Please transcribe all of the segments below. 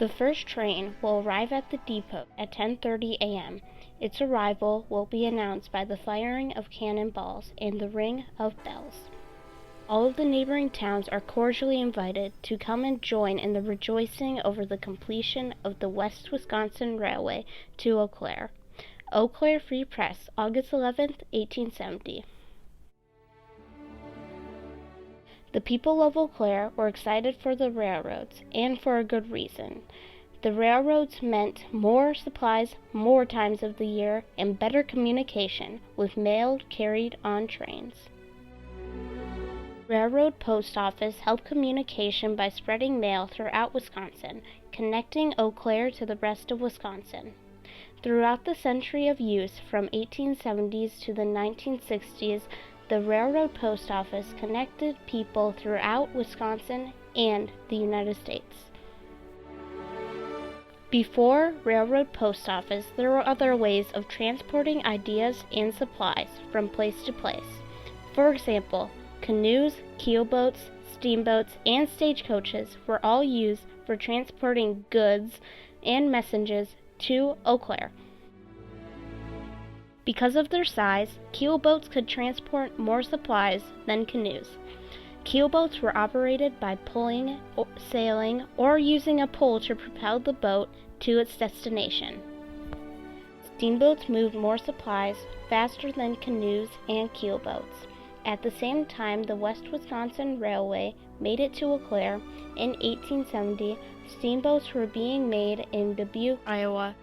The first train will arrive at the depot at 10:30 a.m. Its arrival will be announced by the firing of cannonballs and the ring of bells. All of the neighboring towns are cordially invited to come and join in the rejoicing over the completion of the West Wisconsin Railway to Eau Claire. Eau Claire Free Press, August 11th, 1870. The people of Eau Claire were excited for the railroads, and for a good reason. The railroads meant more supplies, more times of the year, and better communication, with mail carried on trains. Railroad post office helped communication by spreading mail throughout Wisconsin, connecting Eau Claire to the rest of Wisconsin. Throughout the century of use, from 1870s to the 1960s, the railroad post office connected people throughout Wisconsin and the United States. Before railroad post office, there were other ways of transporting ideas and supplies from place to place. For example, canoes, keelboats, steamboats, and stagecoaches were all used for transporting goods and messages to Eau Claire. Because of their size, keelboats could transport more supplies than canoes. Keelboats were operated by pulling, sailing, or using a pole to propel the boat to its destination. Steamboats moved more supplies faster than canoes and keelboats. At the same time, the West Wisconsin Railway made it to Eau Claire. In 1870, steamboats were being made in Dubuque, Iowa,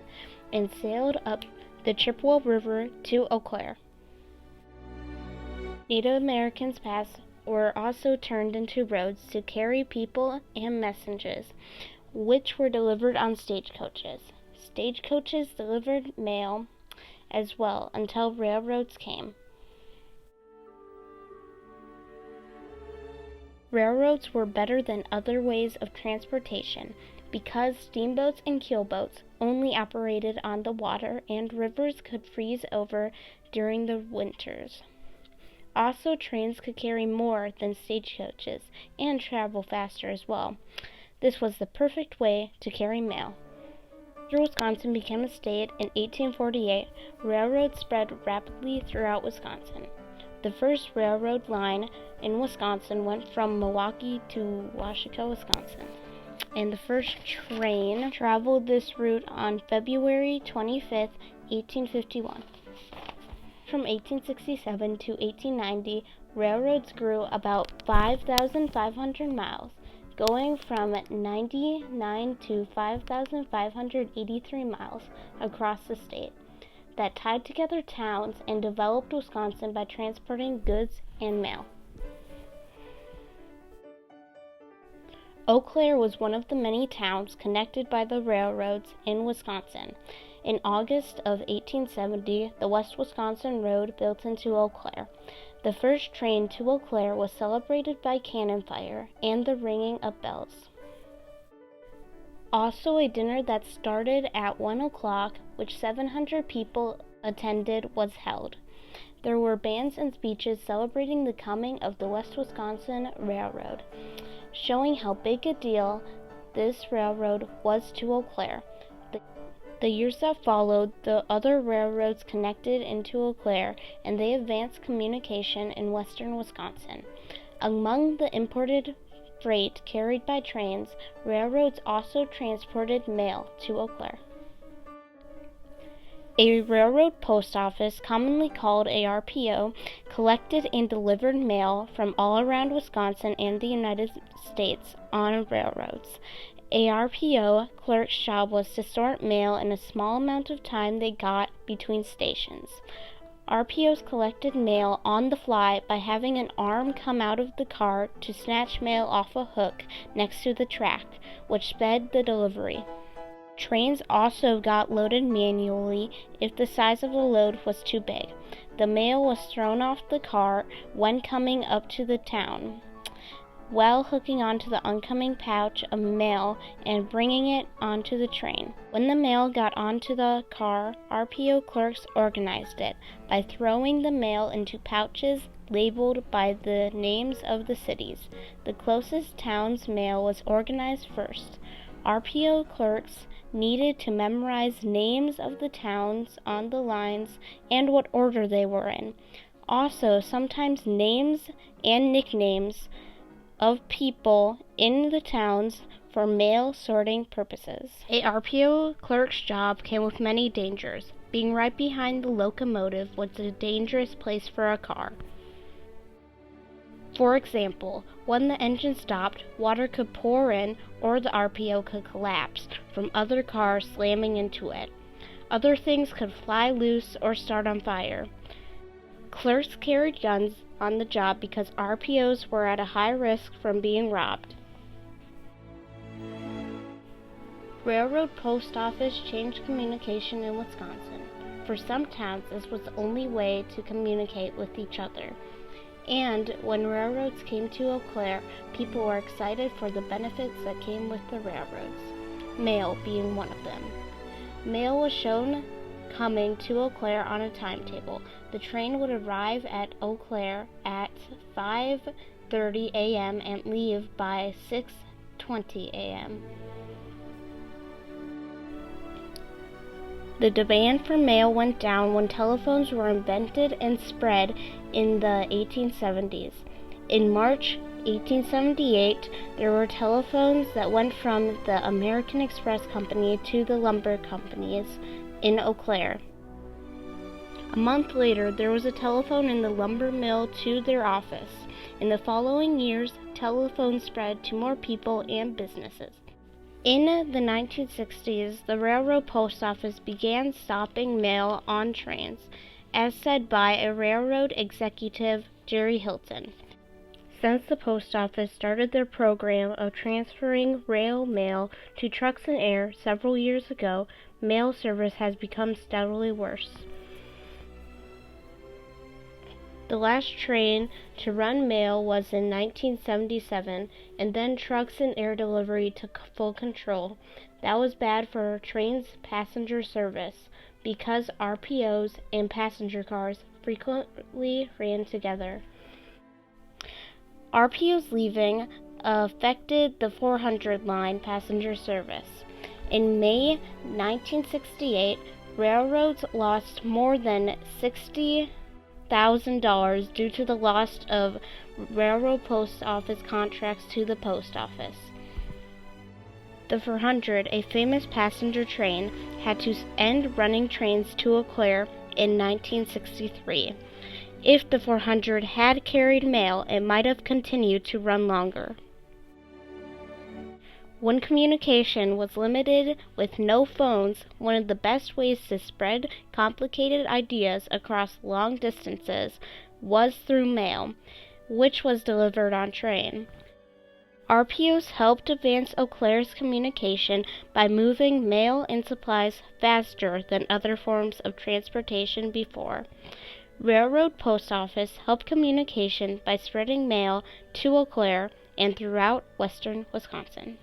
and sailed up the Chippewa River to Eau Claire. Native Americans' paths were also turned into roads to carry people and messages, which were delivered on stagecoaches. Stagecoaches delivered mail as well until railroads came. Railroads were better than other ways of transportation because steamboats and keelboats only operated on the water and rivers could freeze over during the winters. Also, trains could carry more than stagecoaches and travel faster as well. This was the perfect way to carry mail. After Wisconsin became a state in 1848, railroads spread rapidly throughout Wisconsin. The first railroad line in Wisconsin went from Milwaukee to Washita, Wisconsin, and the first train traveled this route on February 25, 1851. From 1867 to 1890, railroads grew about 5,500 miles, going from 99 to 5,583 miles across the state, that tied together towns and developed Wisconsin by transporting goods and mail. Eau Claire was one of the many towns connected by the railroads in Wisconsin. In August of 1870, the West Wisconsin Road built into Eau Claire. The first train to Eau Claire was celebrated by cannon fire and the ringing of bells. Also, a dinner that started at 1 o'clock, which 700 people attended, was held. There were bands and speeches celebrating the coming of the West Wisconsin Railroad, showing how big a deal this railroad was to Eau Claire. The years that followed, the other railroads connected into Eau Claire, and they advanced communication in western Wisconsin. Among the imported freight carried by trains, railroads also transported mail to Eau Claire. A railroad post office, commonly called a RPO, collected and delivered mail from all around Wisconsin and the United States on railroads. A RPO clerk's job was to sort mail in a small amount of time they got between stations. RPOs collected mail on the fly by having an arm come out of the car to snatch mail off a hook next to the track, which sped the delivery. Trains also got loaded manually if the size of the load was too big. The mail was thrown off the car when coming up to the town, while hooking onto the oncoming pouch of mail and bringing it onto the train. When the mail got onto the car, RPO clerks organized it by throwing the mail into pouches labeled by the names of the cities. The closest town's mail was organized first. RPO clerks needed to memorize names of the towns on the lines and what order they were in. Also, sometimes names and nicknames of people in the towns for mail sorting purposes. A RPO clerk's job came with many dangers. Being right behind the locomotive was a dangerous place for a car. For example, when the engine stopped, water could pour in or the RPO could collapse from other cars slamming into it. Other things could fly loose or start on fire. Clerks carried guns on the job because RPOs were at a high risk from being robbed. Railroad post office changed communication in Wisconsin. For some towns, this was the only way to communicate with each other. And when railroads came to Eau Claire, people were excited for the benefits that came with the railroads, mail being one of them. Mail was shown coming to Eau Claire on a timetable. The train would arrive at Eau Claire at 5:30 a.m. and leave by 6:20 a.m. The demand for mail went down when telephones were invented and spread in the 1870s. In March 1878, there were telephones that went from the American Express Company to the lumber companies in Eau Claire. A month later, there was a telephone in the lumber mill to their office. In the following years, telephones spread to more people and businesses. In the 1960s, the railroad post office began stopping mail on trains, as said by a railroad executive, Jerry Hilton. Since the post office started their program of transferring rail mail to trucks and air several years ago, mail service has become steadily worse. The last train to run mail was in 1977, and then trucks and air delivery took full control. That was bad for trains' passenger service, because RPOs and passenger cars frequently ran together. RPOs leaving affected the 400 line passenger service. In May 1968, railroads lost more than $60,000 due to the loss of railroad post office contracts to the post office. The 400, a famous passenger train, had to end running trains to Eau Claire in 1963. If the 400 had carried mail, it might have continued to run longer. When communication was limited with no phones, one of the best ways to spread complicated ideas across long distances was through mail, which was delivered on train. RPOs helped advance Eau Claire's communication by moving mail and supplies faster than other forms of transportation before. Railroad post office helped communication by spreading mail to Eau Claire and throughout western Wisconsin.